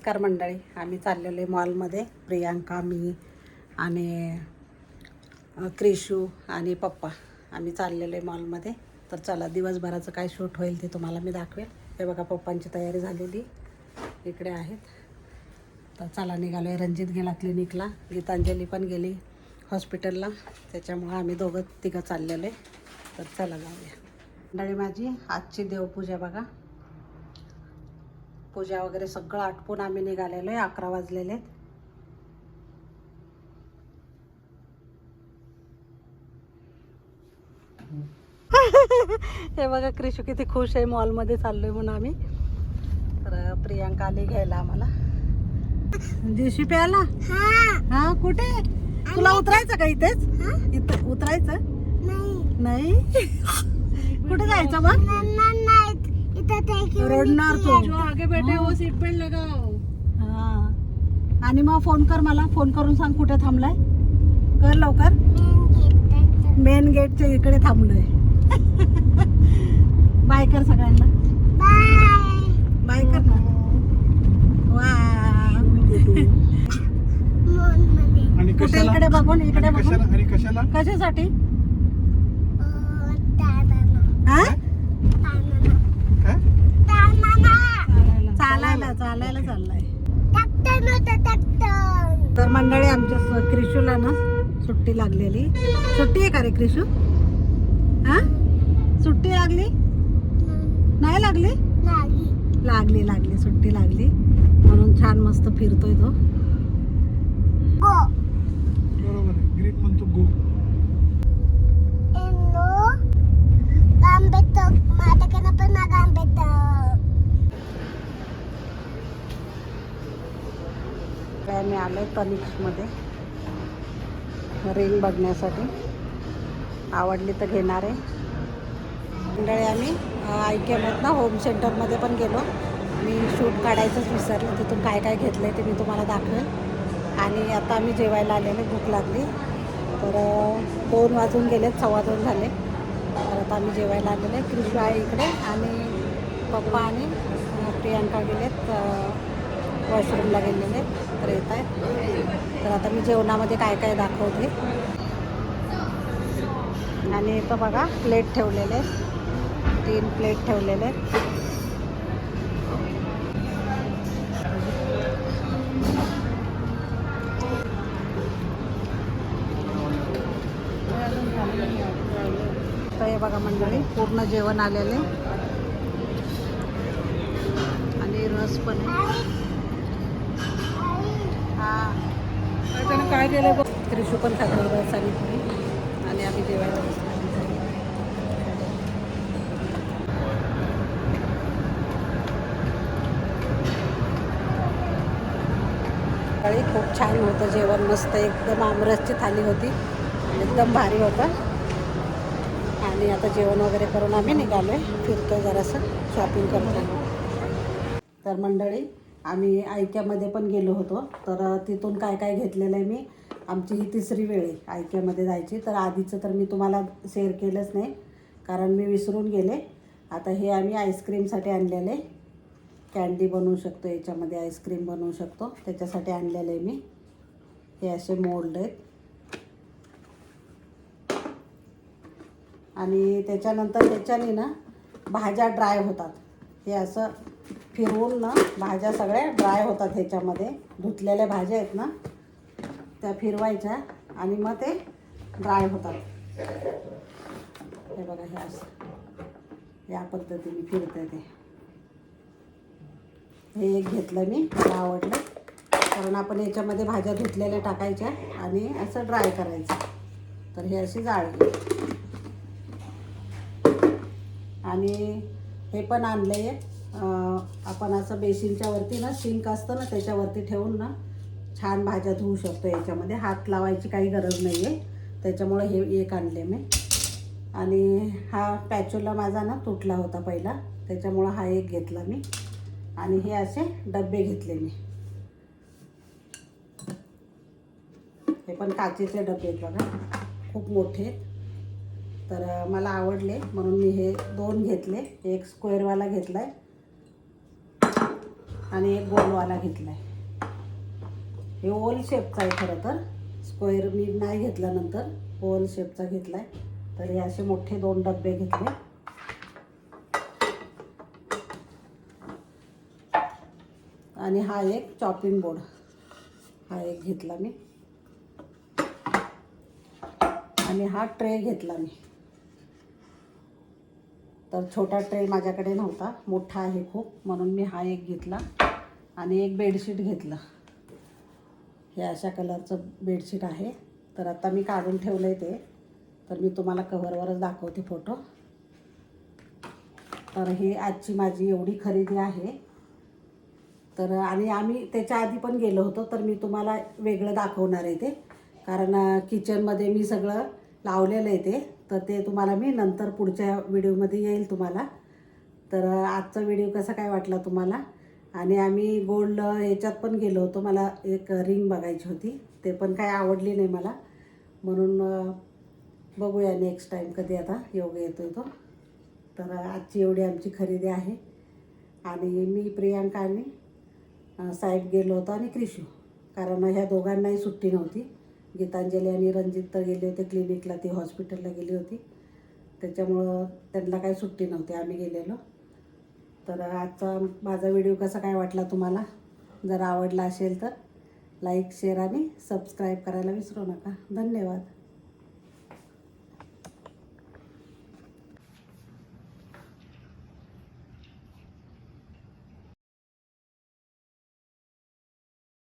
नमस्कार मंडळी, आम्ही चाललेलो आहे मॉलमध्ये. प्रियांका, मी आणि क्रिशू आणि पप्पा आम्ही चाललेलो आहे मॉलमध्ये. तर चला दिवसभराचं काय शूट होईल ते तुम्हाला मी दाखवेल. हे बघा पप्पांची तयारी झालेली इकडे आहेत. तर चला निघालो आहे. रणजित गेला क्लिनिकला, गीतांजली पण गेली हॉस्पिटलला, त्याच्यामुळं आम्ही तिघं चाललेलो आहे. तर चला जाऊया. मंडळी माझी आजची देवपूजा बघा, पूजा वगैरे सगळं आटपून आम्ही निघालेलो आहे. 11 वाजलेले आहेत. हे बघा क्रिशू किती खुश आहे, मॉलमध्ये चाललोय म्हणून आम्ही. तर प्रियांका आली घ्यायला आम्हाला. दिवशी प्याला हा कुठे तुला उतरायचं का? इथेच इथं उतरायचं नाही. कुठे जायचं मग? रडणार तू. जो आगे बैठे वो सीट बेल्ट लगाओ. हा, आणि मग फोन कर, मला फोन करून सांग कुठे थांबलाय. कर लवकर. मेन गेटच्या इकडे थांबलोय. बाय कर सगळ्यांना. बाय कर ना. वा, कुठे इकडे बघून, इकडे बघून. कशासाठी? चालायला चाललाय. तर मंडळी आमच्या क्रिशूला ना सुट्टी लागलेली. सुट्टी आहे का रे क्रिशू? हा, सुट्टी लागली? नाही लागली? लागली सुट्टी लागली म्हणून छान मस्त फिरतोय तो. ग्रीन म्हणतो गो. मी आलोय तनिष्कमध्ये रिंग बघण्यासाठी. आवडली तर घेणार आहे. मंडळी आम्ही IKEAमधनं होम सेंटरमध्ये पण गेलो. मी शूट काढायचंच विसरले. तिथून काय काय घेतलं आहे ते मी तुम्हाला दाखवेल. आणि आता आम्ही जेवायला आलेले, भूक लागली. तर 2 वाजून गेलेत, 2:15 झाले. तर आता आम्ही जेवायला आलेले. क्रिशू आहे इकडे आणि पप्पा आणि प्रियांका गेलेत वॉशरूमला गेलेले. तर येत आहेत. तर आता मी जेवणामध्ये काय काय दाखवते. आणि इथं बघा प्लेट ठेवलेले आहेत, 3 प्लेट ठेवलेले आहेत. तर हे बघा मंडळी पूर्ण जेवण आलेले आणि रस पण आहे. हा, काय केलं बघ. क्रिशू पण खातो रस आणि पुरी. आणि आम्ही जेवायला बसलो. खूप छान होतं जेवण, मस्त एकदम. आमरसची थाली होती, एकदम भारी होतं. आणि आता जेवण वगैरे करून आम्ही निघालोय, फिरतोय जरासं, शॉपिंग करतो. तर मंडळी आम्ही IKEAमध्ये पण गेलो होतो. तर तिथून काय काय घेतलेलं आहे मी. आमची ही 3री वेळ आहे IKEAमध्ये जायची. तर आधीचं तर मी तुम्हाला शेअर केलंच नाही, कारण मी विसरून गेले. आता हे आम्ही आईस्क्रीमसाठी आणलेले. कँडी बनवू शकतो याच्यामध्ये, आईस्क्रीम बनवू शकतो, त्याच्यासाठी आणलेलं आहे मी. हे असे मोल्ड आहेत. आणि त्याच्यानंतर ह्याच्याने ना भाज्या ड्राय होतात. हे असं फिरवून ना भाज्या सगळ्या ड्राय होतात ह्याच्यामध्ये. धुतलेल्या भाज्या आहेत ना त्या फिरवायच्या आणि मग ते ड्राय होतात. हे बघा, हे असं या पद्धतीने फिरतं ते. हे एक घेतलं मी, मला आवडलं. कारण आपण याच्यामध्ये भाज्या धुतलेल्या टाकायच्या आणि असं ड्राय करायचं. तर हे अशी जाळी. आणि हे पण आणलं आहे. आपण असं बेसिनच्या वरती ना, सिंक असतं ना त्याच्यावरती ठेवून ना छान भाज्या धुवू शकतो. याच्यामध्ये हात लावायची काही गरज नाही आहे, त्याच्यामुळे हे एक आणले मी. आणि हा पॅचोला माझा ना तुटला होता पहिला, त्याच्यामुळं हा एक घेतला मी. आणि हे असे डबे घेतले मी. हे पण काचेचे डबे आहेत बघा, खूप मोठे. तर मला आवडले म्हणून मी हे 2 घेतले. एक स्क्वेअरवाला घेतला आहे आणि एक गोलवाला घेतला आहे. हे ओल शेपचा आहे खरं तर, स्क्वेअर मी नाही घेतला, नंतर ओल शेपचा घेतला आहे. तर हे असे मोठे 2 डबे घेतले. आणि हा एक चॉपिंग बोर्ड, हा एक घेतला मी. आणि हा ट्रे घेतला मी. तर छोटा ट्रे माझ्याकडे नव्हता, मोठा आहे खूप, म्हणून मी हा एक घेतला. आणि एक बेडशीट घेतलं. हे अशा कलरचं बेडशीट आहे. तर आता मी काढून ठेवलं आहे ते, तर मी तुम्हाला कव्हरवरच दाखवते फोटो. तर हे आजची माझी एवढी खरेदी आहे. तर आणि आम्ही त्याच्या आधी पण गेलो होतो, तर मी तुम्हाला वेगळं दाखवणार आहे ते, कारण किचनमध्ये मी सगळं लावलेलं आहे ते. तर ते तुम्हाला मी नंतर पुढच्या व्हिडिओमध्ये येईल तुम्हाला. तर आजचा व्हिडिओ कसा काय वाटला तुम्हाला. आणि आम्ही गोल्ड ह्याच्यात पण गेलो होतो, मला एक रिंग बघायची होती, ते पण काय आवडली नाही मला, म्हणून बघूया नेक्स्ट टाईम कधी आता योग येतो तो. तर आजची एवढी आमची खरेदी आहे. आणि मी, प्रियांका आणि साहेब गेलो होतो आणि क्रिशू, कारण ह्या दोघांनाही सुट्टी नव्हती. गीतांजली आणि रणजित तर गेले होते क्लिनिकला, ती हॉस्पिटलला गेली होती, त्याच्यामुळं त्यांना काही सुट्टी नव्हती, आम्ही गेलेलो. तर आजचा माझा व्हिडिओ कसा काय वाटला तुम्हाला. जर आवडला असेल तर लाईक, शेअर आणि सबस्क्राईब करायला विसरू नका. धन्यवाद.